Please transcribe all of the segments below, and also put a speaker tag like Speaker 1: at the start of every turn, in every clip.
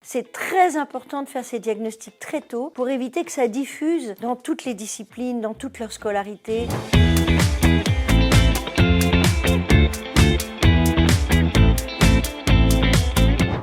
Speaker 1: C'est très important de faire ces diagnostics très tôt pour éviter que ça diffuse dans toutes les disciplines, dans toute leur scolarité.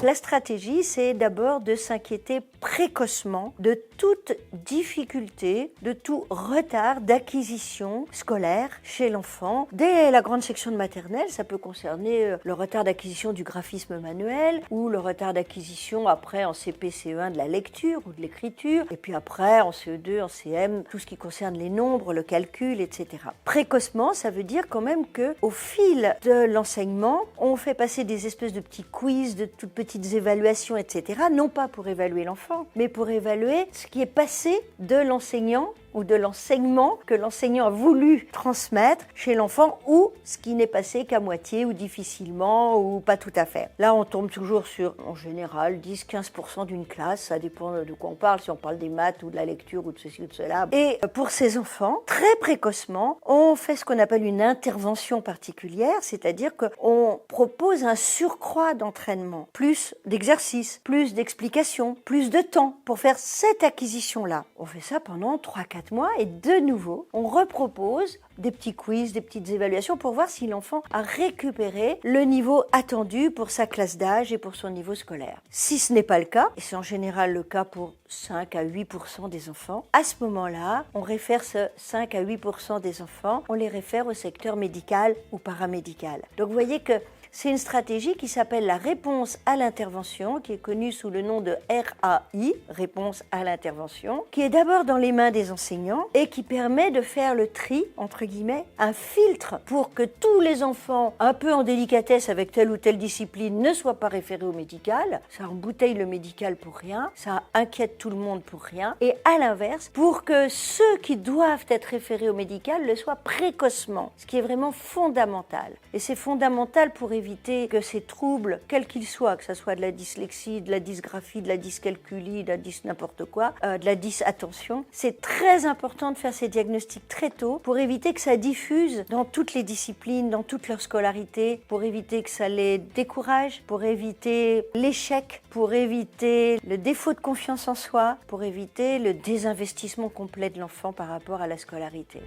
Speaker 1: La stratégie, c'est d'abord de s'inquiéter précocement de toute difficulté, de tout retard d'acquisition scolaire chez l'enfant. Dès la grande section de maternelle, ça peut concerner le retard d'acquisition du graphisme manuel ou le retard d'acquisition après en CP, CE1 de la lecture ou de l'écriture, et puis après en CE2, en CM, tout ce qui concerne les nombres, le calcul, etc. Précocement, ça veut dire quand même qu'au fil de l'enseignement, on fait passer des espèces de petits quiz, de toutes petites évaluations, etc., non pas pour évaluer l'enfant, mais pour évaluer ce qui est passé de l'enseignant ou de l'enseignement que l'enseignant a voulu transmettre chez l'enfant ou ce qui n'est passé qu'à moitié ou difficilement ou pas tout à fait. Là, on tombe toujours sur, en général, 10-15% d'une classe, ça dépend de quoi on parle, si on parle des maths ou de la lecture ou de ceci ou de cela. Et pour ces enfants, très précocement, on fait ce qu'on appelle une intervention particulière, c'est-à-dire qu'on propose un surcroît d'entraînement, plus d'exercices, plus d'explications, plus de temps pour faire cette acquisition-là. On fait ça pendant 3-4 mois et de nouveau, on repropose des petits quiz, des petites évaluations pour voir si l'enfant a récupéré le niveau attendu pour sa classe d'âge et pour son niveau scolaire. Si ce n'est pas le cas, et c'est en général le cas pour 5 à 8% des enfants, à ce moment-là, on réfère ce 5 à 8% des enfants, on les réfère au secteur médical ou paramédical. Donc vous voyez que c'est une stratégie qui s'appelle la réponse à l'intervention, qui est connue sous le nom de RAI, réponse à l'intervention, qui est d'abord dans les mains des enseignants et qui permet de faire le tri, entre guillemets, un filtre pour que tous les enfants un peu en délicatesse avec telle ou telle discipline ne soient pas référés au médical. Ça embouteille le médical pour rien, ça inquiète tout le monde pour rien. Et à l'inverse, pour que ceux qui doivent être référés au médical le soient précocement, ce qui est vraiment fondamental. Et c'est fondamental pour éviter que ces troubles, quels qu'ils soient, que ce soit de la dyslexie, de la dysgraphie, de la dyscalculie, de la n'importe quoi, de la dysattention, c'est très important de faire ces diagnostics très tôt pour éviter que ça diffuse dans toutes les disciplines, dans toute leur scolarité, pour éviter que ça les décourage, pour éviter l'échec, pour éviter le défaut de confiance en soi, pour éviter le désinvestissement complet de l'enfant par rapport à la scolarité.